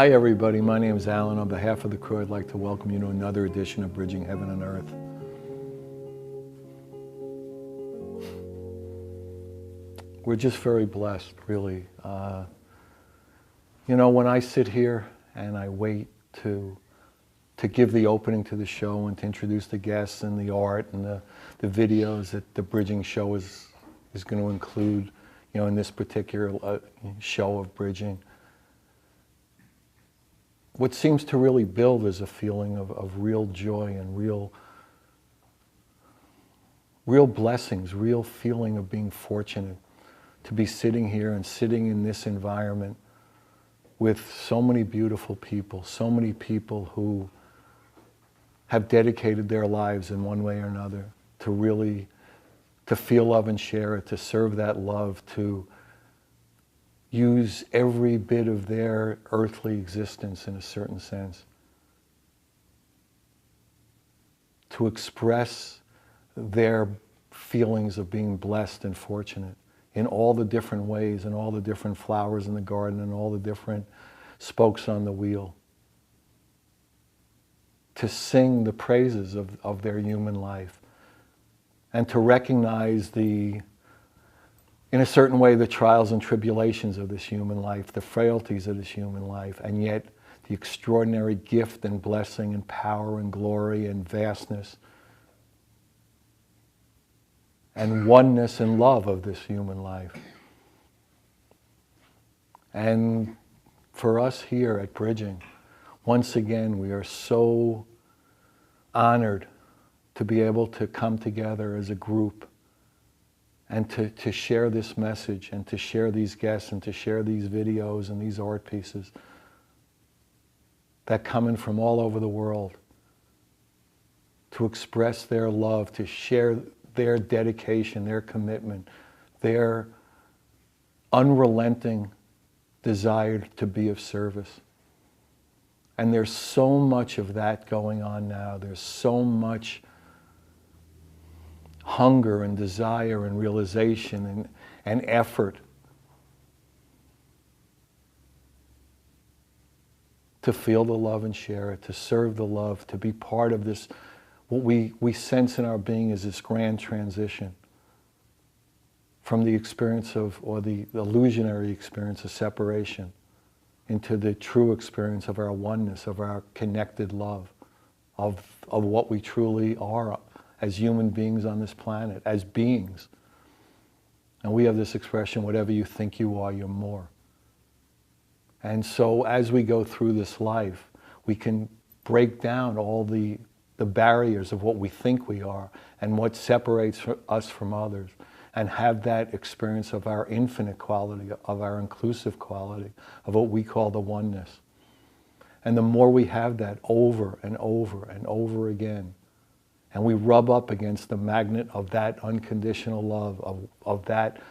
Hi everybody, my name is Alan. On behalf of the crew, I'd like to welcome you to another edition of Bridging Heaven and Earth. We're just very blessed, really. When I sit here and I wait to give the opening to the show and to introduce the guests and the art and the videos that the Bridging show is going to include, in this particular show of Bridging, what seems to really build is a feeling of real joy and real blessings, real feeling of being fortunate to be sitting here and sitting in this environment with so many beautiful people, so many people who have dedicated their lives in one way or another to feel love and share it, to serve that love, to use every bit of their earthly existence in a certain sense to express their feelings of being blessed and fortunate in all the different ways and all the different flowers in the garden and all the different spokes on the wheel, to sing the praises of their human life and to recognize in a certain way, the trials and tribulations of this human life, the frailties of this human life, and yet the extraordinary gift and blessing and power and glory and vastness and oneness and love of this human life. And for us here at Bridging, once again, we are so honored to be able to come together as a group and to share this message and to share these guests and to share these videos and these art pieces that come in from all over the world to express their love, to share their dedication, their commitment, their unrelenting desire to be of service. And there's so much of that going on now. There's so much hunger and desire and realization and effort to feel the love and share it, to serve the love, to be part of this, what we sense in our being is this grand transition from the experience of, or the illusionary experience of separation into the true experience of our oneness, of our connected love, of what we truly are as human beings on this planet, as beings. And we have this expression, whatever you think you are, you're more. And so as we go through this life, we can break down all the barriers of what we think we are and what separates us from others, and have that experience of our infinite quality, of our inclusive quality, of what we call the oneness. And the more we have that over and over and over again, and we rub up against the magnet of that unconditional love, of that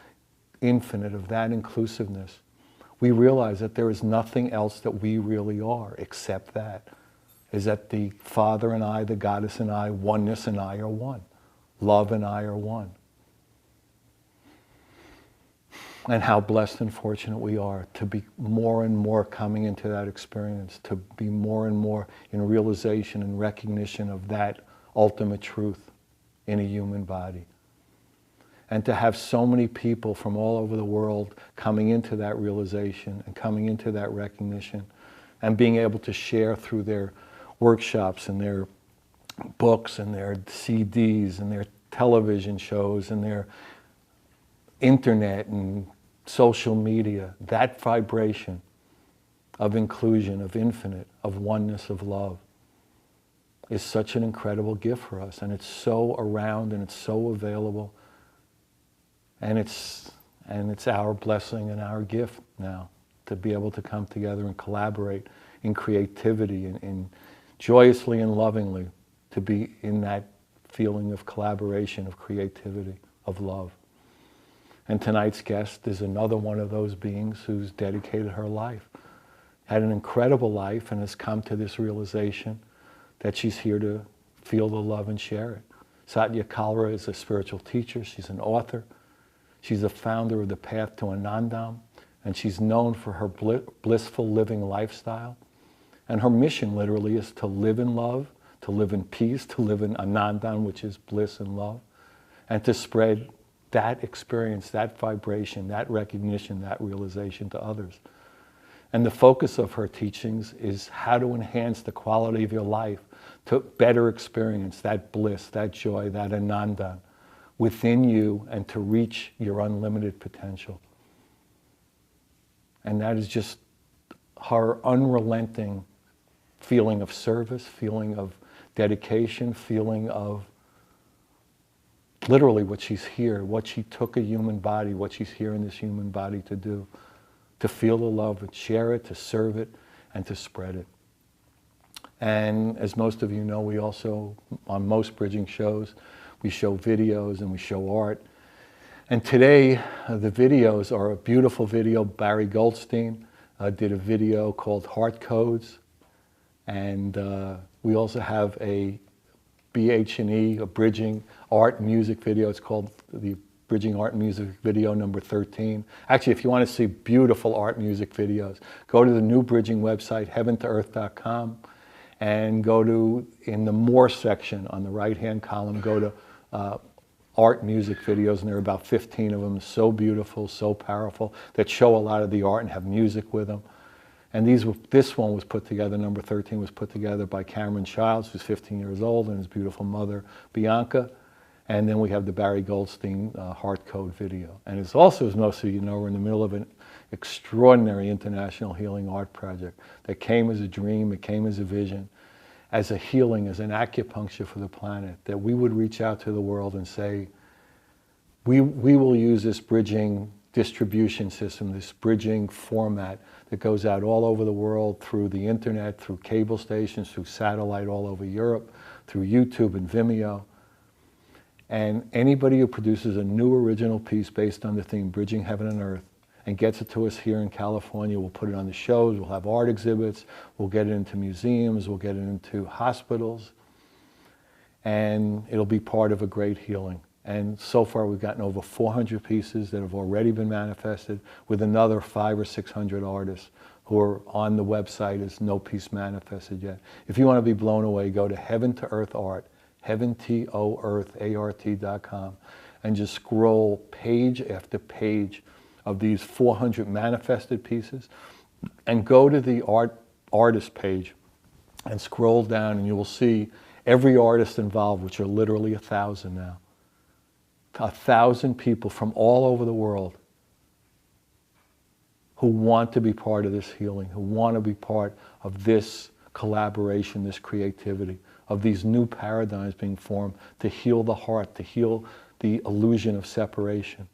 infinite, of that inclusiveness, we realize that there is nothing else that we really are except that. Is that the Father and I, the Goddess and I, oneness and I are one. Love and I are one. And how blessed and fortunate we are to be more and more coming into that experience, to be more and more in realization and recognition of that ultimate truth in a human body. And to have so many people from all over the world coming into that realization and coming into that recognition and being able to share through their workshops and their books and their CDs and their television shows and their internet and social media, that vibration of inclusion, of infinite, of oneness, of love, is such an incredible gift for us. And it's so around and it's so available. And it's our blessing and our gift now to be able to come together and collaborate in creativity and joyously and lovingly to be in that feeling of collaboration, of creativity, of love. And tonight's guest is another one of those beings who's dedicated her life, had an incredible life, and has come to this realization that she's here to feel the love and share it. Satya Kalra is a spiritual teacher. She's an author. She's the founder of the Path to Anandam, and she's known for her blissful living lifestyle And her mission literally is to live in love, to live in peace, to live in Anandan, which is bliss and love, and to spread that experience, that vibration, that recognition, that realization to others. And the focus of her teachings is how to enhance the quality of your life to better experience that bliss, that joy, that Anandan within you, and to reach your unlimited potential. And that is just her unrelenting feeling of service, feeling of dedication, feeling of literally what she's here, what she took a human body, what she's here in this human body to do, to feel the love and share it, to serve it, and to spread it. And as most of you know, we also, on most bridging shows, we show videos and we show art. And today, the videos are a beautiful video. Barry Goldstein did a video called Heart Codes. And we also have a BH&E, a bridging art music video. It's called the Bridging Art Music Video number 13. Actually, if you want to see beautiful art music videos, go to the new bridging website, heaventoearth.com, and go to, in the More section on the right-hand column, go to art music videos, and there are about 15 of them, so beautiful, so powerful, that show a lot of the art and have music with them. And this one was put together, number 13 was put together by Cameron Childs, who's 15 years old, and his beautiful mother, Bianca. And then we have the Barry Goldstein Heart Code video. And it's also, as most of you know, we're in the middle of an extraordinary international healing art project that came as a dream, it came as a vision, as a healing, as an acupuncture for the planet, that we would reach out to the world and say, we will use this bridging distribution system, this bridging format that goes out all over the world through the internet, through cable stations, through satellite all over Europe, through YouTube and Vimeo. And anybody who produces a new original piece based on the theme Bridging Heaven and Earth and gets it to us here in California, we'll put it on the shows, we'll have art exhibits, we'll get it into museums, we'll get it into hospitals, and it'll be part of a great healing. And so far we've gotten over 400 pieces that have already been manifested, with another 500 or 600 artists who are on the website as no piece manifested yet. If you want to be blown away, go to Heaven to Earth Art, heaventoearth.com, and just scroll page after page of these 400 manifested pieces, and go to the artist page and scroll down, and you will see every artist involved, which are literally 1,000 now. 1,000 people from all over the world who want to be part of this healing, who want to be part of this collaboration, this creativity, of these new paradigms being formed to heal the heart, to heal the illusion of separation.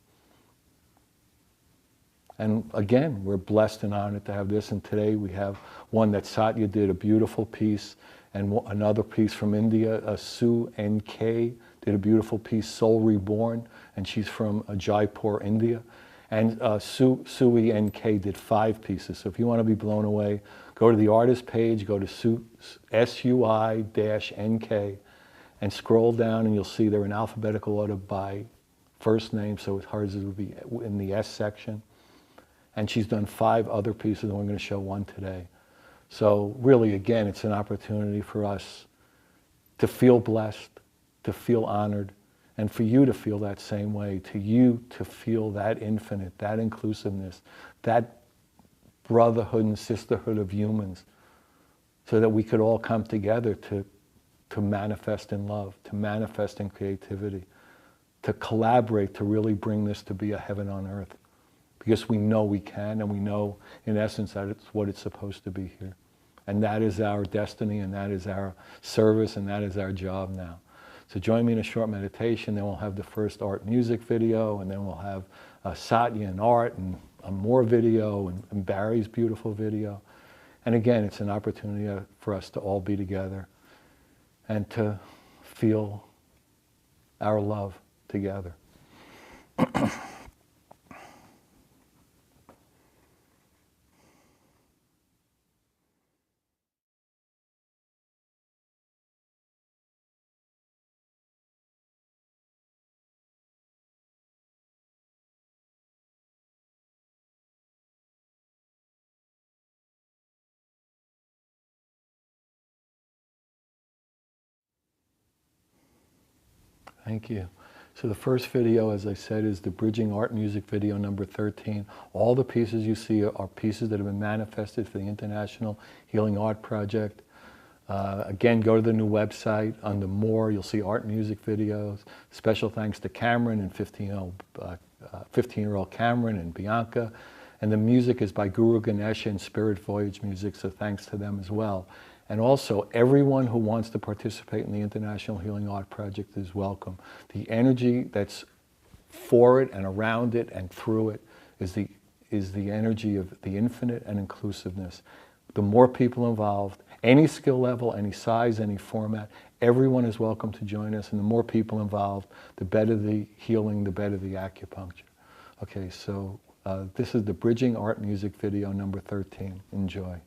And again, we're blessed and honored to have this. And today we have one that Satya did, a beautiful piece, and another piece from India, Sue N.K. did a beautiful piece, Soul Reborn, and she's from Jaipur, India. And Sui N.K. did 5 pieces. So if you want to be blown away, go to the artist page, go to SUI-NK, and scroll down, and you'll see they're in alphabetical order by first name, so hers would be in the S section. And she's done 5 other pieces, and we're going to show one today. So really, again, it's an opportunity for us to feel blessed, to feel honored, and for you to feel that same way, to you to feel that infinite, that inclusiveness, that brotherhood and sisterhood of humans, so that we could all come together to manifest in love, to manifest in creativity, to collaborate, to really bring this to be a heaven on earth. Because we know we can, and we know, in essence, that it's what it's supposed to be here. And that is our destiny, and that is our service, and that is our job now. So join me in a short meditation, then we'll have the first art music video, and then we'll have Satya and art, and more video, and Barry's beautiful video. And again, it's an opportunity for us to all be together and to feel our love together. Thank you. So the first video, as I said, is the Bridging Art Music video number 13. All the pieces you see are pieces that have been manifested for the International Healing Art Project. Again, go to the new website. Under More, you'll see art and music videos. Special thanks to Cameron and 15-year-old Cameron and Bianca. And the music is by Guru Ganesha and Spirit Voyage Music, so thanks to them as well. And also, everyone who wants to participate in the International Healing Art Project is welcome. The energy that's for it and around it and through it is the energy of the infinite and inclusiveness. The more people involved, any skill level, any size, any format, everyone is welcome to join us. And the more people involved, the better the healing, the better the acupuncture. Okay, so this is the Bridging Art Music video number 13. Enjoy.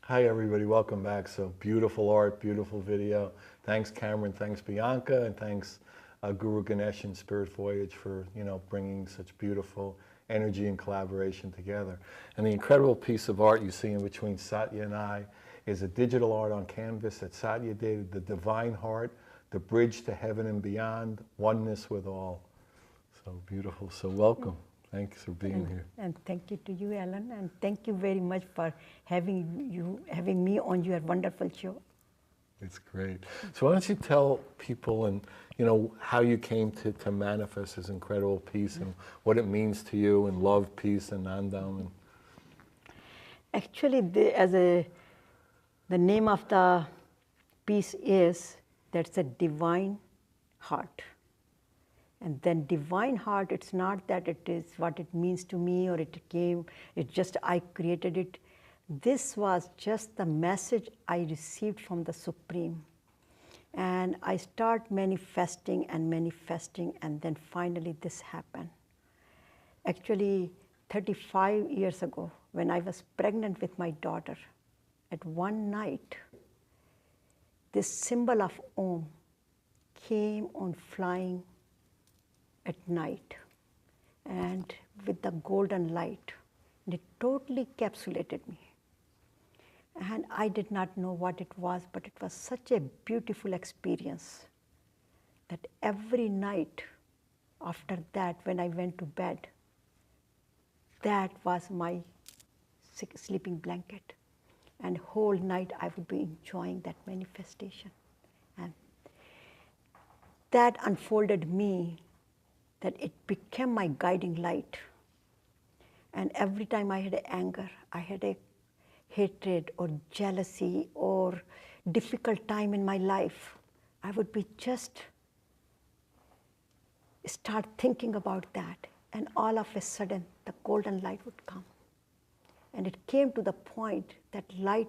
Hi everybody, welcome back. So beautiful art, beautiful video. Thanks Cameron, thanks Bianca, and thanks Guru Ganesh and Spirit Voyage for bringing such beautiful energy and collaboration together. And the incredible piece of art you see in between Satya and I is a digital art on canvas that Satya did, the divine heart, the bridge to heaven and beyond, oneness with all. So beautiful. So welcome. Thanks for being here. And thank you to you, Alan, and thank you very much for having me on your wonderful show. It's great. So why don't you tell people and how you came to manifest this incredible peace and what it means to you and love, peace, and Nandam. Actually, the name of the piece is that's a divine heart. And then divine heart, it's not that it is what it means to me or it's just I created it. This was just the message I received from the Supreme. And I start manifesting, and then finally this happened. Actually, 35 years ago, when I was pregnant with my daughter, at one night, this symbol of Om came on flying at night, and with the golden light, and it totally encapsulated me. And I did not know what it was, but it was such a beautiful experience that every night after that, when I went to bed, that was my sleeping blanket. And whole night I would be enjoying that manifestation. And that unfolded me, that it became my guiding light. And every time I had anger, I had a hatred or jealousy or difficult time in my life, I would be just start thinking about that, and all of a sudden the golden light would come. And it came to the point that light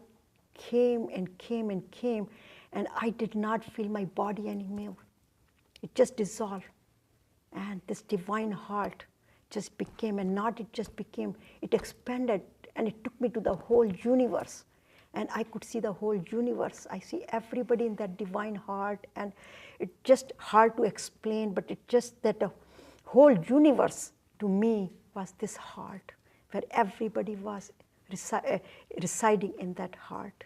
came and came and came, and I did not feel my body anymore. It just dissolved. And this divine heart just became, and not it just became, it expanded, and it took me to the whole universe. And I could see the whole universe. I see everybody in that divine heart, and it's just hard to explain, but it just that the whole universe to me was this heart, where everybody was residing in that heart.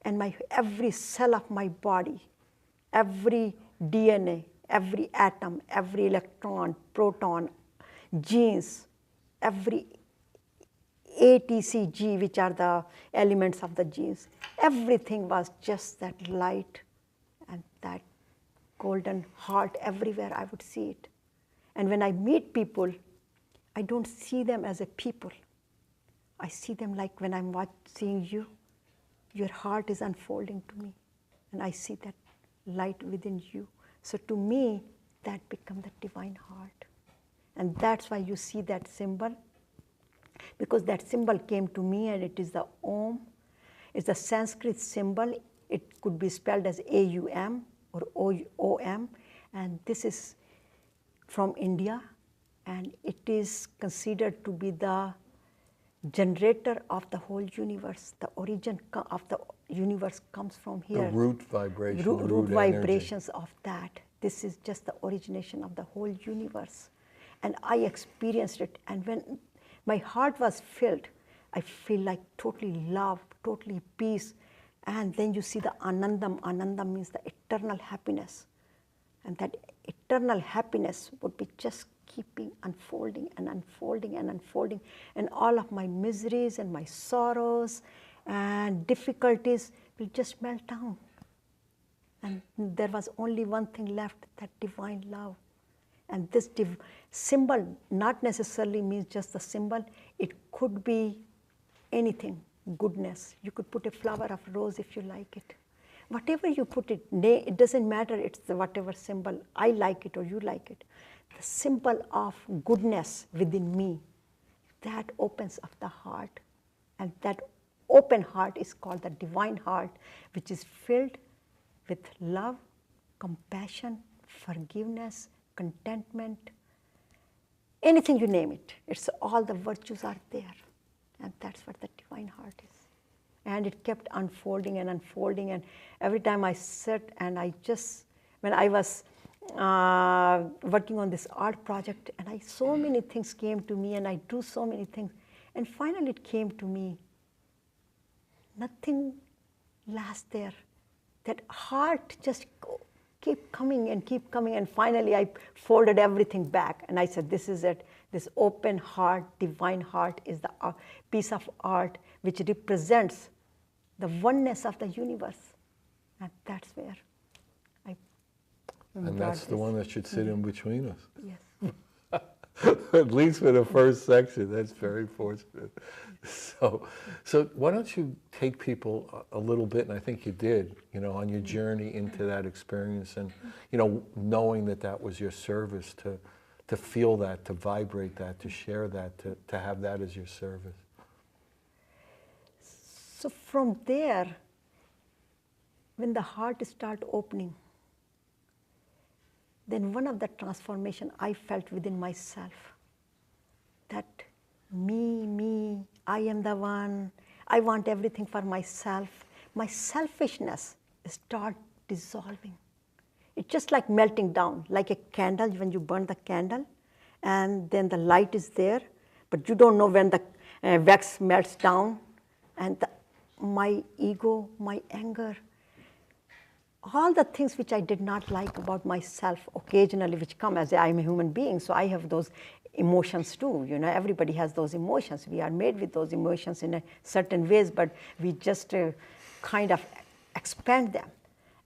And every cell of my body, every DNA, every atom, every electron, proton, genes, every A, T, C, G, which are the elements of the genes, everything was just that light and that golden heart everywhere. I would see it. And when I meet people, I don't see them as a people. I see them like when I'm seeing you, your heart is unfolding to me, and I see that light within you. So to me, that becomes the divine heart. And that's why you see that symbol, because that symbol came to me, and it is the Om. It's a Sanskrit symbol. It could be spelled as A-U-M or O-M. And this is from India, and it is considered to be the generator of the whole universe. The origin of the universe comes from here. The root vibration, root vibrations of that. This is just the origination of the whole universe. And I experienced it, and when my heart was filled, I feel like totally love, totally peace. And then you see the Anandam. Anandam means the eternal happiness. And that eternal happiness would be just keeping unfolding and unfolding and unfolding. And all of my miseries and my sorrows and difficulties will just melt down. And there was only one thing left, that divine love. And this symbol not necessarily means just the symbol. It could be anything, goodness. You could put a flower of rose if you like it. Whatever you put it doesn't matter. It's whatever symbol. I like it or you like it. The symbol of goodness within me, that opens up the heart. And that open heart is called the divine heart, which is filled with love, compassion, forgiveness, contentment, anything you name it. It's all the virtues are there. And that's what the divine heart is. And it kept unfolding and unfolding. And every time I sit and when I was working on this art project, and so many things came to me, and I do so many things. And finally it came to me, nothing lasts there. That heart just keep coming, and finally I folded everything back, and I said, this is it. This open heart, divine heart, is the piece of art which represents the oneness of the universe. And that's where I And that's the one that should sit in between us. Yes. At least for the first section. That's very fortunate. So why don't you take people a little bit, and I think you did, on your journey into that experience, and knowing that was your service, to feel that, to vibrate that, to share that, to have that as your service. So from there, when the heart started opening, then one of the transformation I felt within myself, that me, I am the one, I want everything for myself. My selfishness start dissolving. It's just like melting down, like a candle when you burn the candle, and then the light is there, but you don't know when the wax melts down, and my ego, my anger, all the things which I did not like about myself occasionally, which come as I'm a human being, so I have those emotions too. Everybody has those emotions. We are made with those emotions in a certain ways, but we just kind of expand them.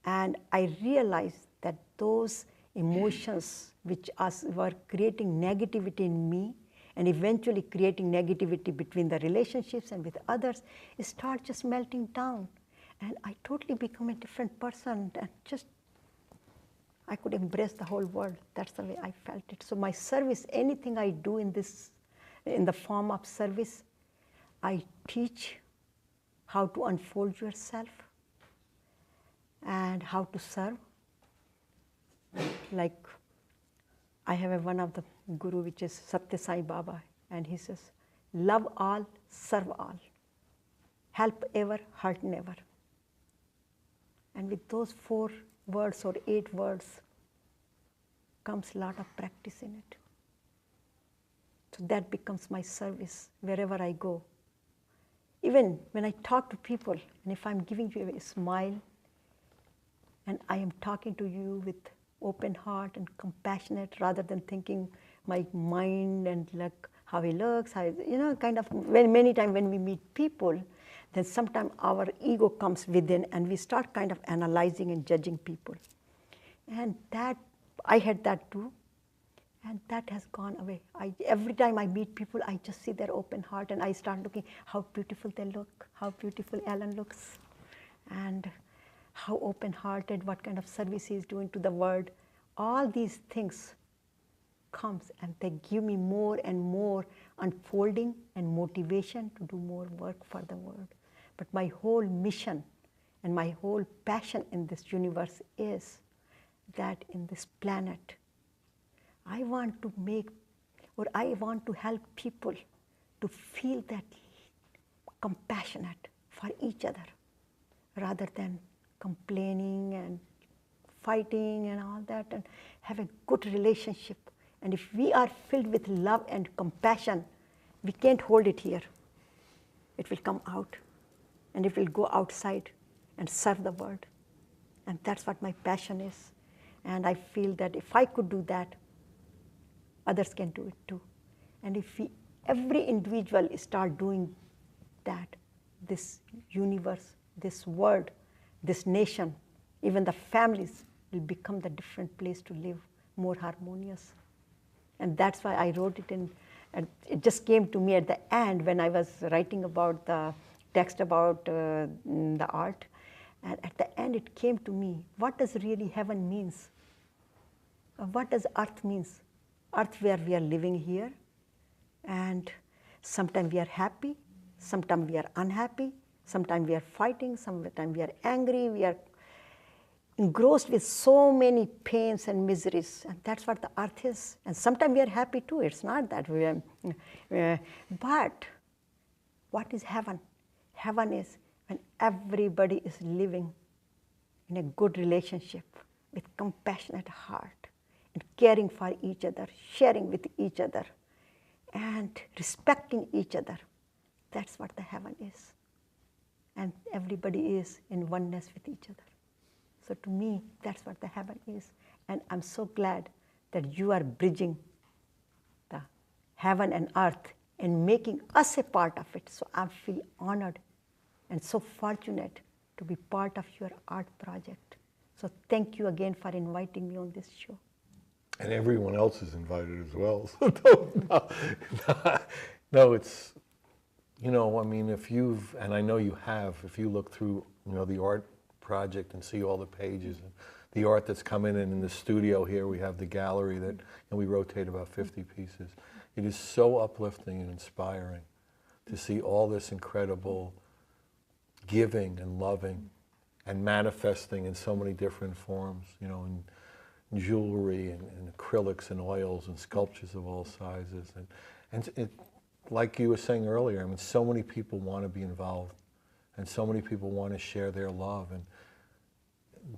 And I realized that those emotions which were creating negativity in me, and eventually creating negativity between the relationships and with others, start just melting down. And I totally become a different person, and I could embrace the whole world. That's the way I felt it. So my service, anything I do in the form of service, I teach how to unfold yourself and how to serve. Like I have one of the guru, which is Satya Sai Baba, and he says, love all, serve all. Help ever, hurt never. And with those 4 words or 8 words comes a lot of practice in it. So that becomes my service wherever I go. Even when I talk to people, and if I'm giving you a smile, and I am talking to you with open heart and compassionate, rather than thinking my mind and like how he looks, kind of, many times when we meet people, then sometimes our ego comes within and we start kind of analyzing and judging people. And that, I had that too, and that has gone away. Every time I meet people, I just see their open heart, and I start looking how beautiful they look, how beautiful Alan looks, and how open-hearted, what kind of service he is doing to the world. All these things comes, and they give me more and more unfolding and motivation to do more work for the world. But my whole mission and my whole passion in this universe is that in this planet, I want to help people to feel that compassionate for each other, rather than complaining and fighting and all that, and have a good relationship. And if we are filled with love and compassion, we can't hold it here. It will come out, and it will go outside and serve the world. And that's what my passion is. And I feel that if I could do that, others can do it too. And if every individual start doing that, this universe, this world, this nation, even the families will become the different place to live, more harmonious. And that's why I wrote it in, and it just came to me at the end when I was writing about the text about the art. And at the end it came to me, what does really heaven means? What does earth means? Earth where we are living here, and sometimes we are happy, sometimes we are unhappy, sometimes we are fighting, sometimes we are angry, we are engrossed with so many pains and miseries, and that's what the earth is. And sometimes we are happy too, it's not that we are, but what is heaven? Heaven is when everybody is living in a good relationship with compassionate heart and caring for each other, sharing with each other, and respecting each other. That's what the heaven is. And everybody is in oneness with each other. So to me, that's what the heaven is. And I'm so glad that you are bridging the heaven and earth and making us a part of it. So I feel honored and so fortunate to be part of your art project. So thank you again for inviting me on this show. And everyone else is invited as well. So no, it's, you know, I mean, if you've, and I know you have, if you look through, you know, the art project and see all the pages and the art that's coming in the studio here, we have the gallery that, and we rotate about 50 pieces. It is so uplifting and inspiring to see all this incredible giving and loving and manifesting in so many different forms, you know, in jewelry and acrylics and oils and sculptures of all sizes. And it, like you were saying earlier, I mean, so many people want to be involved and so many people want to share their love and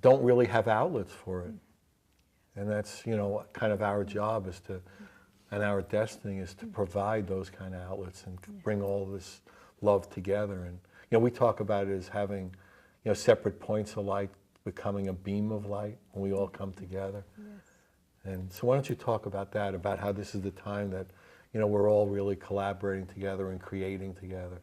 don't really have outlets for it. And that's, you know, kind of our job is to, and our destiny is to provide those kind of outlets and bring all this love together. And, you know, we talk about it as having, you know, separate points of light becoming a beam of light when we all come together. Yes. And so why don't you talk about that, about how this is the time that, you know, we're all really collaborating together and creating together.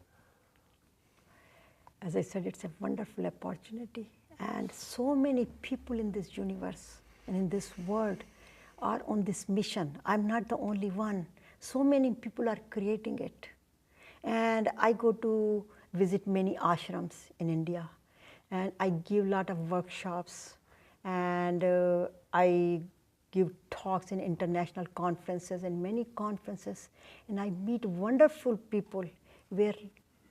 As I said, it's a wonderful opportunity. And so many people in this universe and in this world are on this mission. I'm not the only one. So many people are creating it. And I go to visit many ashrams in India. And I give a lot of workshops. And I give talks in international conferences and many conferences. And I meet wonderful people where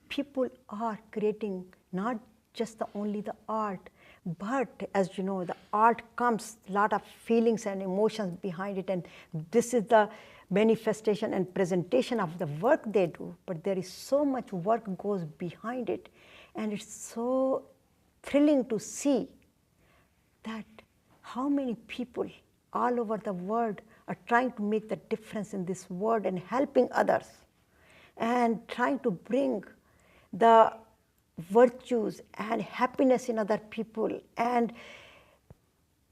people are creating not just only the art, but as you know, the art comes a lot of feelings and emotions behind it, and this is the manifestation and presentation of the work they do. But there is so much work goes behind it, and it's so thrilling to see that how many people all over the world are trying to make the difference in this world and helping others and trying to bring the virtues and happiness in other people, and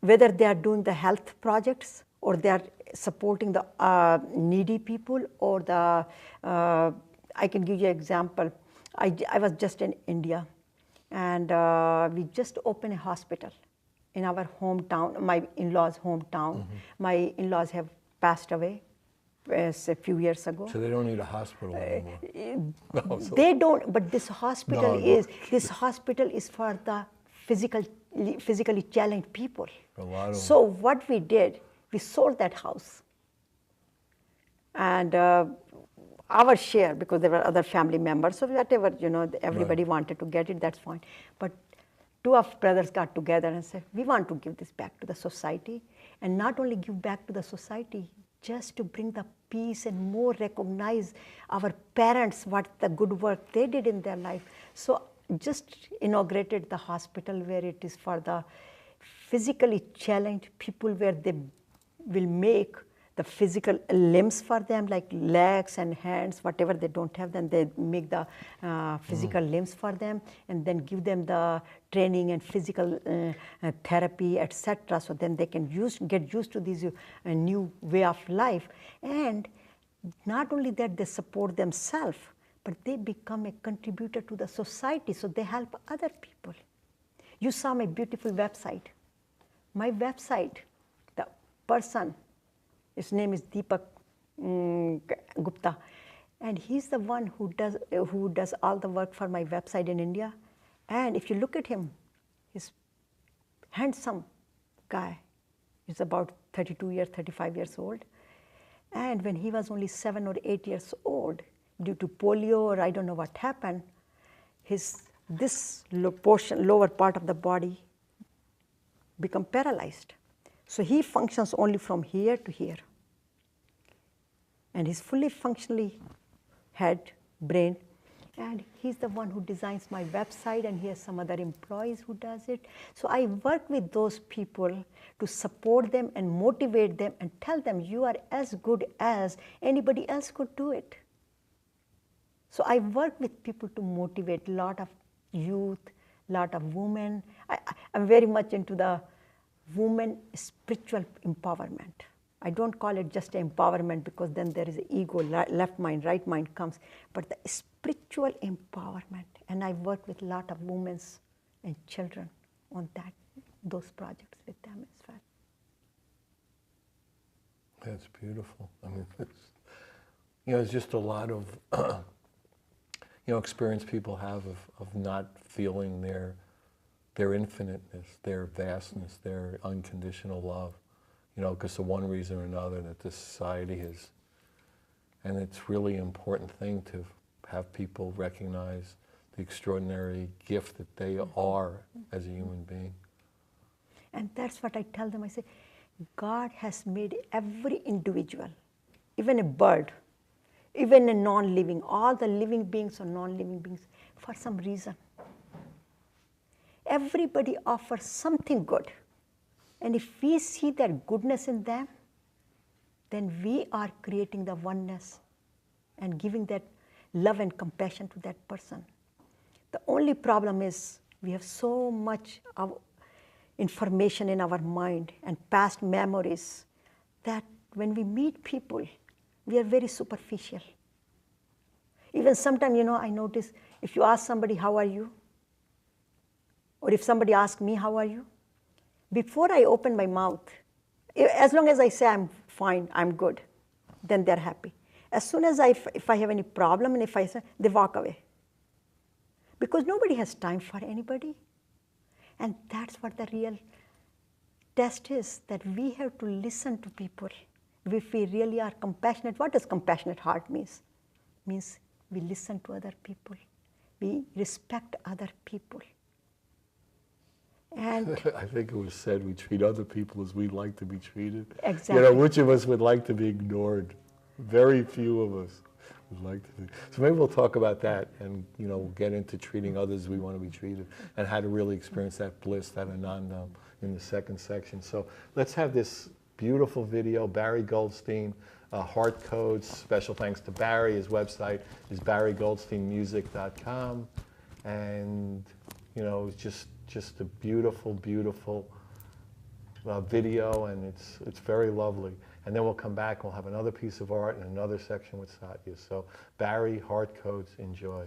whether they are doing the health projects or they are supporting the needy people or the, I can give you an example. I was just in India, and we just opened a hospital in our hometown, my in-laws' hometown. Mm-hmm. My in-laws have passed away a few years ago. So they don't need a hospital anymore. No, so they don't, but this hospital is for the physically challenged people. A lot of so what we did, we sold that house. And our share, because there were other family members, so whatever, you know, everybody wanted to get it, that's fine. But two of brothers got together and said, we want to give this back to the society, and not only give back to the society, just to bring the peace and more recognize our parents, what the good work they did in their life. So just inaugurated the hospital where it is for the physically challenged people, where they will make the physical limbs for them, like legs and hands, whatever they don't have, then they make the physical limbs for them, and then give them the training and physical therapy, etc. So then they can get used to this new way of life. And not only that, they support themselves, but they become a contributor to the society, so they help other people. You saw my beautiful website. My website, the person, his name is Deepak Gupta, and he's the one who does all the work for my website in India. And if you look at him, he's handsome guy. He's about 32 years, 35 years old. And when he was only 7 or 8 years old, due to polio or I don't know what happened, this lower part of the body become paralyzed. So he functions only from here to here. And he's fully functionally head, brain, And he's the one who designs my website, and he has some other employees who does it. So I work with those people to support them and motivate them and tell them you are as good as anybody else could do it. So I work with people to motivate a lot of youth, lot of women. I'm very much into the women spiritual empowerment. I don't call it just empowerment because then there is ego, left mind, right mind comes, but the spiritual empowerment. And I work with a lot of women and children on those projects with them as well. That's beautiful. I mean, it's just a lot of experience people have of not feeling their infiniteness, their vastness, their unconditional love. Because for one reason or another that this society is, and it's really important thing to have people recognize the extraordinary gift that they are as a human being. And that's what I tell them. I say, God has made every individual, even a bird, even a non-living, all the living beings or non-living beings, for some reason. Everybody offers something good. And if we see that goodness in them, then we are creating the oneness and giving that love and compassion to that person. The only problem is we have so much of information in our mind and past memories that when we meet people, we are very superficial. Even sometimes, I notice if you ask somebody, how are you? Or if somebody asks me, how are you? Before I open my mouth, as long as I say I'm fine, I'm good, then they're happy. As soon as if I have any problem and if I say, they walk away. Because nobody has time for anybody. And that's what the real test is, that we have to listen to people. If we really are compassionate, what does compassionate heart means? Means we listen to other people. We respect other people. And I think it was said we treat other people as we'd like to be treated. Exactly. Which of us would like to be ignored? Very few of us would like to be. So maybe we'll talk about that and, we'll get into treating others as we want to be treated and how to really experience that bliss, that ananda in the second section. So let's have this beautiful video. Barry Goldstein, Heart Codes. Special thanks to Barry. His website is barrygoldsteinmusic.com. And, it's just a beautiful, beautiful video, and it's very lovely. And then we'll come back and we'll have another piece of art and another section with Satya. So Barry, Heart Codes, enjoy.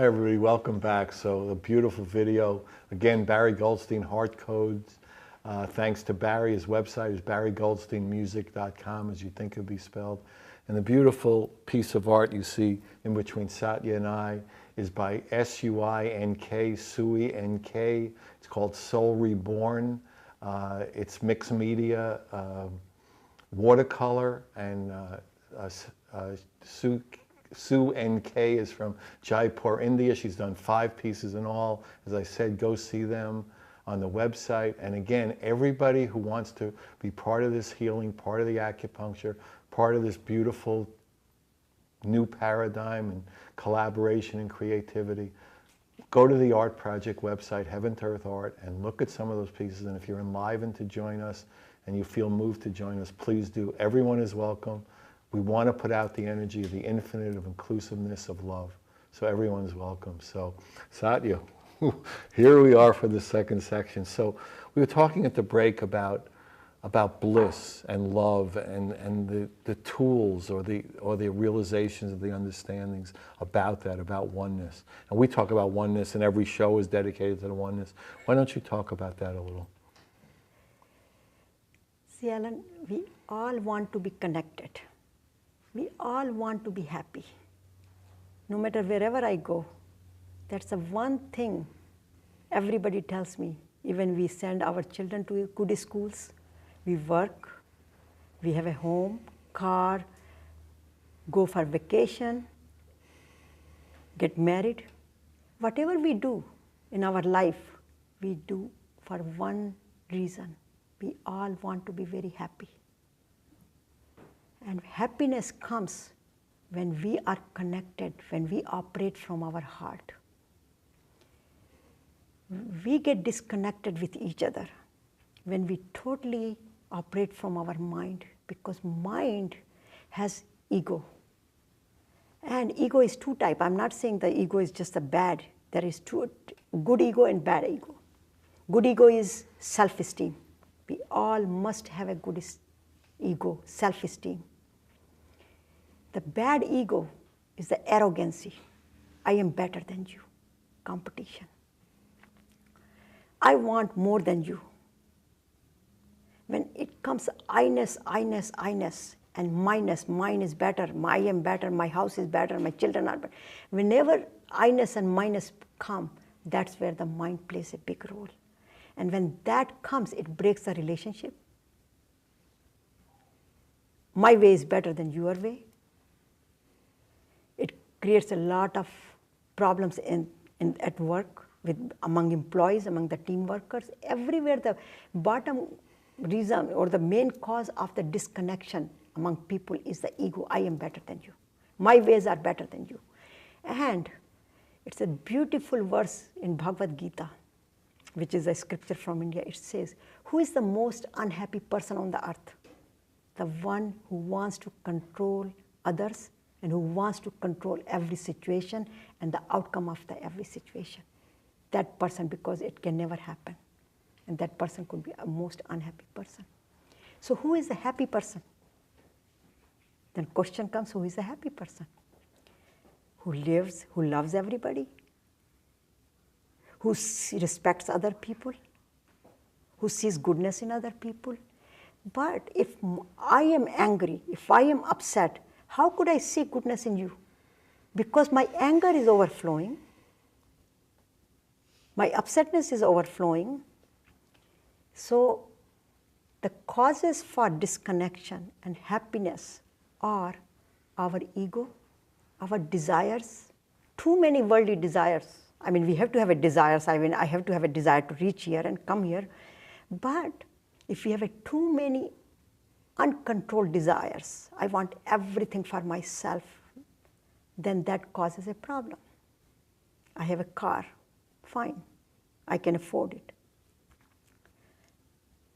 Hi everybody, welcome back. So a beautiful video. Again, Barry Goldstein, Heart Codes. Thanks to Barry. His website is barrygoldsteinmusic.com, as you think it would be spelled. And the beautiful piece of art you see in between Satya and I is by S-U-I-N-K, Sui N-K. It's called Soul Reborn. It's mixed media, watercolor, and Sue N.K. is from Jaipur, India. She's done 5 pieces in all. As I said, go see them on the website. And again, everybody who wants to be part of this healing, part of the acupuncture, part of this beautiful new paradigm and collaboration and creativity, go to the Art Project website, Heaven to Earth Art, and look at some of those pieces. And if you're enlivened to join us and you feel moved to join us, please do. Everyone is welcome. We want to put out the energy of the infinite, of inclusiveness, of love. So everyone's welcome. So Satya, here we are for the second section. So we were talking at the break about bliss and love and the tools or the realizations of the understandings about that, about oneness. And we talk about oneness, and every show is dedicated to the oneness. Why don't you talk about that a little? See, Alan, we all want to be connected. We all want to be happy. No matter wherever I go, that's the one thing everybody tells me. Even we send our children to good schools, we work, we have a home, car, go for vacation, get married. Whatever we do in our life, we do for one reason. We all want to be very happy. And happiness comes when we are connected, when we operate from our heart. We get disconnected with each other when we totally operate from our mind, because mind has ego. And ego is 2 types. I'm not saying the ego is just a bad. There is good ego and bad ego. Good ego is self-esteem. We all must have a good ego, self-esteem. The bad ego is the arrogancy. I am better than you. Competition. I want more than you. When it comes I-ness, I-ness, I-ness, and minus, mine is better, I am better, my house is better, my children are better. Whenever I-ness and minus come, that's where the mind plays a big role. And when that comes, it breaks the relationship. My way is better than your way. It creates a lot of problems at work, among employees, among the team workers. Everywhere the bottom reason or the main cause of the disconnection among people is the ego. I am better than you. My ways are better than you. And it's a beautiful verse in Bhagavad Gita, which is a scripture from India. It says, who is the most unhappy person on the earth? The one who wants to control others and who wants to control every situation and the outcome of every situation. That person, because it can never happen. And that person could be a most unhappy person. So who is the happy person? Then question comes, who is the happy person? Who lives, who loves everybody, who respects other people, who sees goodness in other people. But if I am angry, if I am upset, how could I see goodness in you? Because my anger is overflowing, my upsetness is overflowing. So the causes for disconnection and happiness are our ego, our desires, too many worldly desires. I mean, we have to have a desire. I have to have a desire to reach here and come here. But if we have too many uncontrolled desires, I want everything for myself, then that causes a problem. I have a car, fine, I can afford it.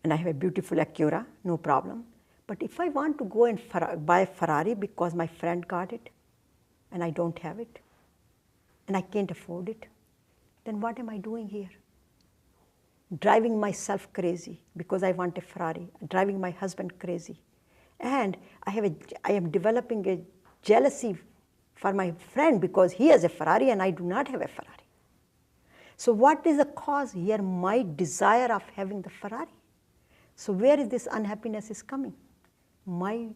And I have a beautiful Acura, no problem. But if I want to go and buy a Ferrari because my friend got it, and I don't have it, and I can't afford it, then what am I doing here? Driving myself crazy because I want a Ferrari, driving my husband crazy. And I am developing a jealousy for my friend because he has a Ferrari and I do not have a Ferrari. So what is the cause here? My desire of having the Ferrari. So where is this unhappiness is coming? My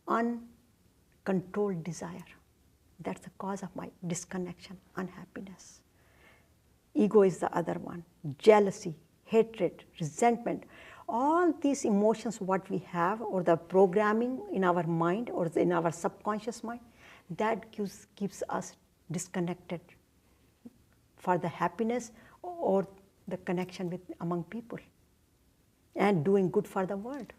uncontrolled desire. That's the cause of my disconnection, unhappiness. Ego is the other one. Jealousy, hatred, resentment. All these emotions what we have, or the programming in our mind or in our subconscious mind, that keeps us disconnected for the happiness or the connection among people and doing good for the world.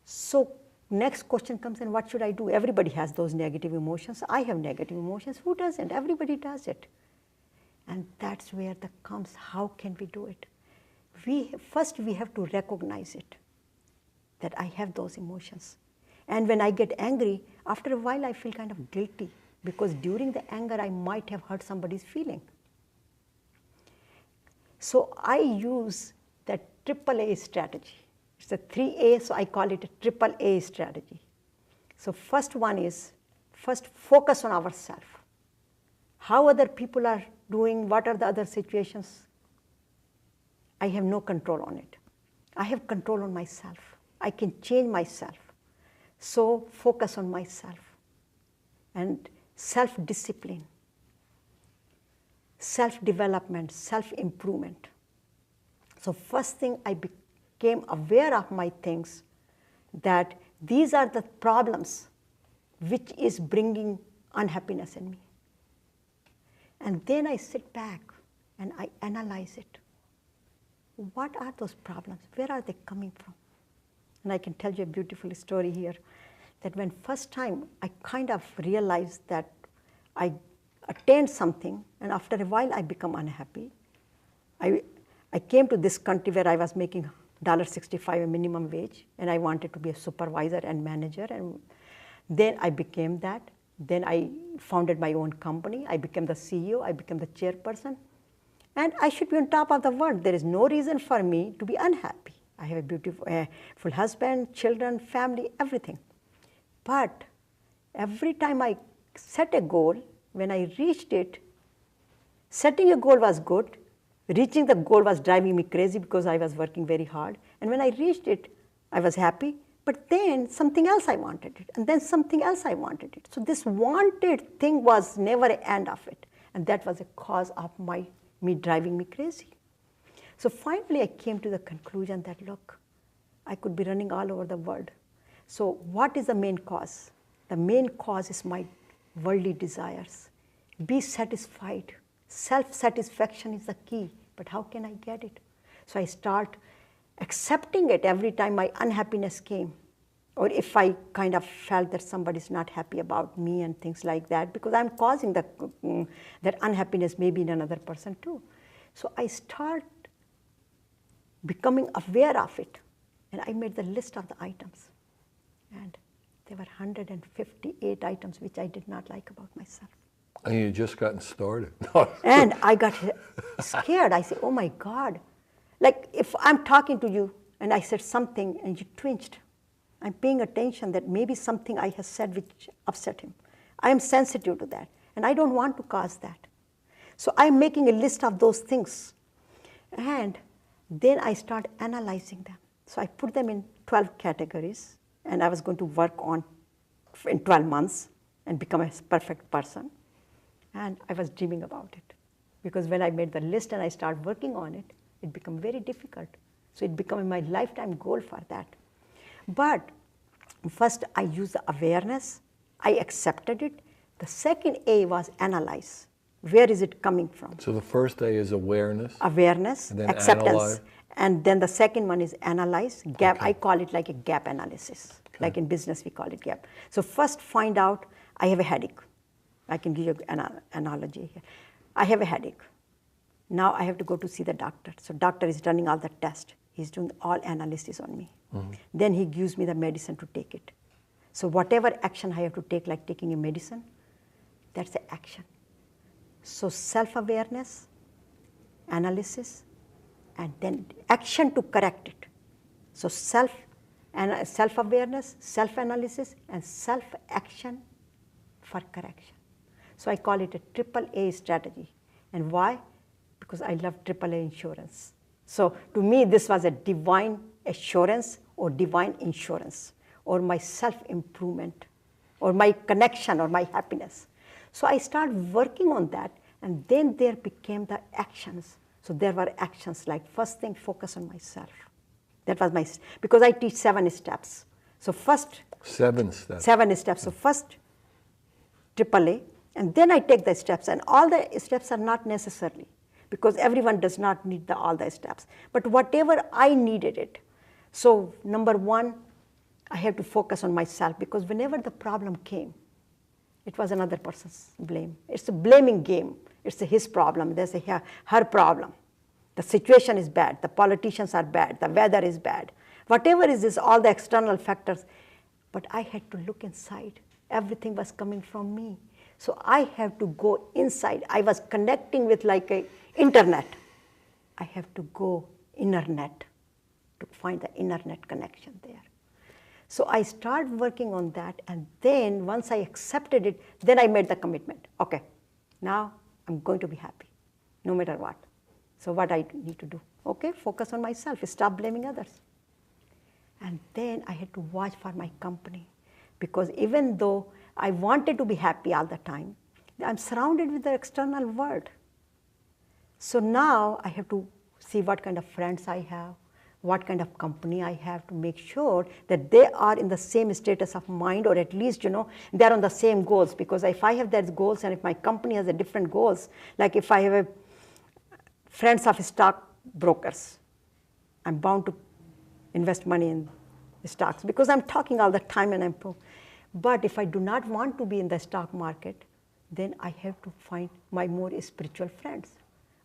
So next question comes in, what should I do? Everybody has those negative emotions. I have negative emotions. Who doesn't? Everybody does it. And that's where the comes, how can we do it? First we have to recognize it, that I have those emotions. And when I get angry, after a while I feel kind of guilty because during the anger I might have hurt somebody's feeling. So I use that AAA strategy. It's a 3A, so I call it a AAA strategy. So first one is, first focus on ourselves. How other people are doing, what are the other situations? I have no control on it. I have control on myself. I can change myself. So focus on myself. And self-discipline, self-development, self-improvement. So first thing, I became aware of my things, that these are the problems which is bringing unhappiness in me. And then I sit back and I analyze it. What are those problems? Where are they coming from? And I can tell you a beautiful story here, that when first time I kind of realized that I attained something, and after a while I become unhappy. I came to this country where I was making $65 a minimum wage, and I wanted to be a supervisor and manager, and then I became that. Then I founded my own company. I became the CEO. I became the chairperson. And I should be on top of the world. There is no reason for me to be unhappy. I have a beautiful full husband, children, family, everything. But every time I set a goal, when I reached it, setting a goal was good. Reaching the goal was driving me crazy because I was working very hard. And when I reached it, I was happy. But then something else I wanted it. And then something else I wanted it. So this wanted thing was never an end of it. And that was a cause of me driving me crazy. So finally I came to the conclusion that, look, I could be running all over the world. So what is the main cause? The main cause is my worldly desires. Be satisfied. Self-satisfaction is the key. But how can I get it? So I start accepting it every time my unhappiness came. Or if I kind of felt that somebody's not happy about me and things like that, because I'm causing that unhappiness maybe in another person too. So I start becoming aware of it. And I made the list of the items. And there were 158 items which I did not like about myself. And you just gotten started. And I got scared. I said, oh my God. Like if I'm talking to you and I said something and you twitched, I'm paying attention that maybe something I have said which upset him. I am sensitive to that. And I don't want to cause that. So I'm making a list of those things. And then I start analyzing them. So I put them in 12 categories. And I was going to work on in 12 months and become a perfect person. And I was dreaming about it. Because when I made the list and I started working on it, it became very difficult. So it became my lifetime goal for that. But first I used the awareness. I accepted it. The second A was analyze. Where is it coming from? So the first A is awareness. Awareness, and then acceptance. Analyze. And then the second one is analyze, gap. Okay. I call it like a gap analysis. Okay. Like in business, we call it gap. So first find out, I have a headache. I can give you an analogy here. I have a headache. Now I have to go to see the doctor. So doctor is running all the tests. He's doing all analysis on me. Mm-hmm. Then he gives me the medicine to take it. So whatever action I have to take, like taking a medicine, that's the action. So self-awareness, analysis, and then action to correct it. So self-awareness, self-analysis, and self-action for correction. So I call it a triple A strategy. And why? Because I love triple A insurance. So to me, this was a divine assurance or divine insurance or my self-improvement or my connection or my happiness. So I started working on that, and then there became the actions. So there were actions like, first thing, focus on myself. That was my, because I teach 7 steps. So first, 7 steps. 7 steps. So first, AAA, and then I take the steps. And all the steps are not necessarily, because everyone does not need all the steps. But whatever I needed it. So number 1, I have to focus on myself, because whenever the problem came, it was another person's blame. It's a blaming game. It's his problem. There's her problem. The situation is bad. The politicians are bad. The weather is bad. Whatever is this, all the external factors. But I had to look inside. Everything was coming from me. So I have to go inside. I was connecting with like a internet. I have to go inner net to find the inner net connection there. So I started working on that, and then once I accepted it, then I made the commitment. Okay, now I'm going to be happy, no matter what. So what I need to do? Okay, focus on myself, stop blaming others. And then I had to watch for my company, because even though I wanted to be happy all the time, I'm surrounded with the external world. So now I have to see what kind of friends I have, what kind of company I have, to make sure that they are in the same status of mind, or at least, they're on the same goals. Because if I have those goals, and if my company has a different goals, like if I have friends of stock brokers, I'm bound to invest money in stocks, because I'm talking all the time and but if I do not want to be in the stock market, then I have to find my more spiritual friends.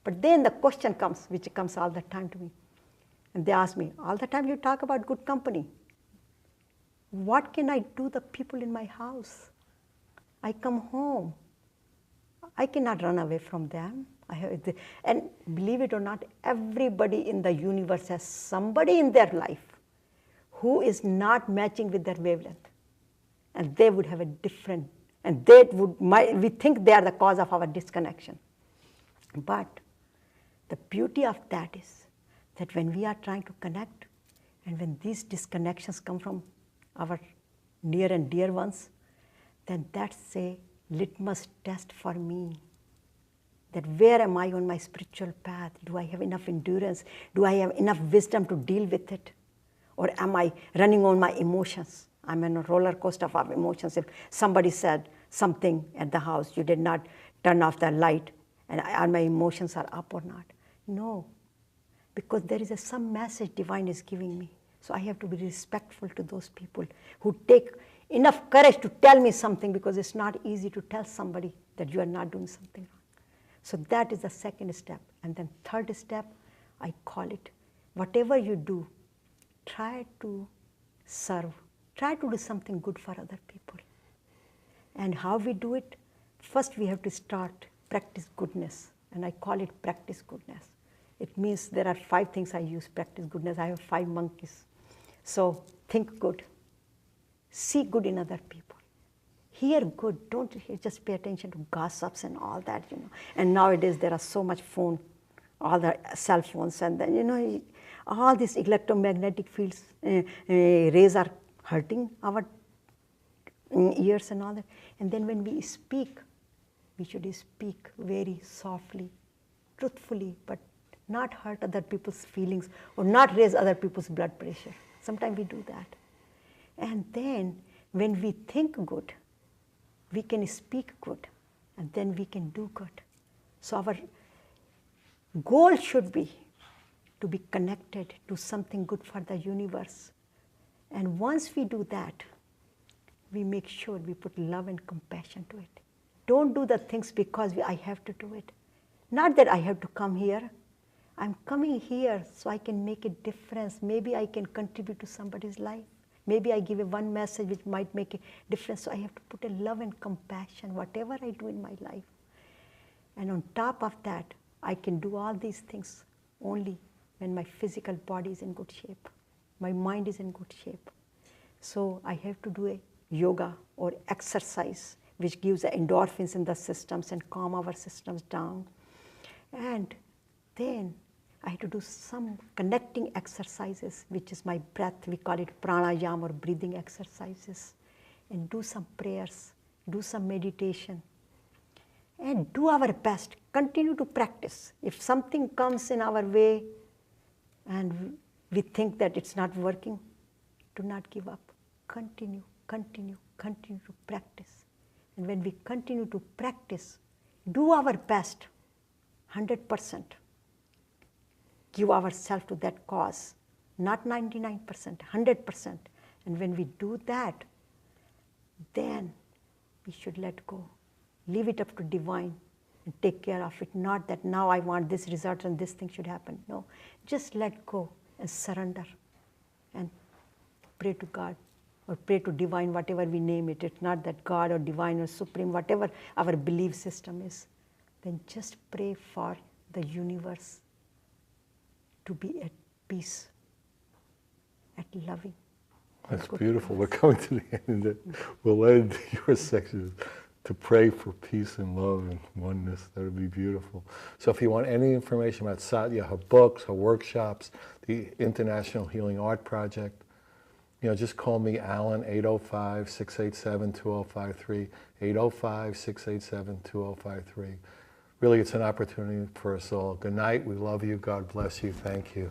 But then the question comes, which comes all the time to me. And they ask me, all the time you talk about good company. What can I do the people in my house? I come home. I cannot run away from them. And believe it or not, everybody in the universe has somebody in their life who is not matching with their wavelength. And they would have a different, and we think they are the cause of our disconnection. But the beauty of that is that when we are trying to connect, and when these disconnections come from our near and dear ones, then that's a litmus test for me. That where am I on my spiritual path? Do I have enough endurance? Do I have enough wisdom to deal with it? Or am I running on my emotions? I'm in a roller coaster of emotions. If somebody said something at the house, you did not turn off the light, and are my emotions are up or not? No, because there is some message divine is giving me. So I have to be respectful to those people who take enough courage to tell me something, because it's not easy to tell somebody that you are not doing something wrong. So that is the second step. And then third step, I call it, whatever you do, try to serve. Try to do something good for other people. And how we do it? First, we have to start practice goodness. And I call it practice goodness. It means there are 5 things I use, practice goodness. I have 5 monkeys. So think good. See good in other people. Hear good. Don't just pay attention to gossips and all that, And nowadays there are so much phone, all the cell phones, and then, all these electromagnetic fields, rays are hurting our ears and all that. And then when we speak, we should speak very softly, truthfully, but not hurt other people's feelings or not raise other people's blood pressure. Sometimes we do that. And then when we think good, we can speak good, and then we can do good. So our goal should be to be connected to something good for the universe. And once we do that, we make sure we put love and compassion to it. Don't do the things because I have to do it. Not that I have to come here. I'm coming here so I can make a difference. Maybe I can contribute to somebody's life. Maybe I give one message which might make a difference. So I have to put a love and compassion, whatever I do in my life. And on top of that, I can do all these things only when my physical body is in good shape. My mind is in good shape. So I have to do a yoga or exercise which gives the endorphins in the systems and calm our systems down. And then I had to do some connecting exercises, which is my breath. We call it pranayama or breathing exercises. And do some prayers, do some meditation. And do our best. Continue to practice. If something comes in our way and we think that it's not working, do not give up. Continue, continue, continue to practice. And when we continue to practice, do our best, 100%. Give ourselves to that cause, not 99%, 100%. And when we do that, then we should let go. Leave it up to divine and take care of it. Not that now I want this result and this thing should happen. No, just let go and surrender and pray to God or pray to divine, whatever we name it. It's not that God or divine or supreme, whatever our belief system is. Then just pray for the universe to be at peace, at loving. That's beautiful. We're coming to the end of it. We'll end your section to pray for peace and love and oneness. That would be beautiful. So if you want any information about Satya, her books, her workshops, the International Healing Art Project, just call me, Alan, 805-687-2053, 805-687-2053. Really, it's an opportunity for us all. Good night. We love you. God bless you. Thank you.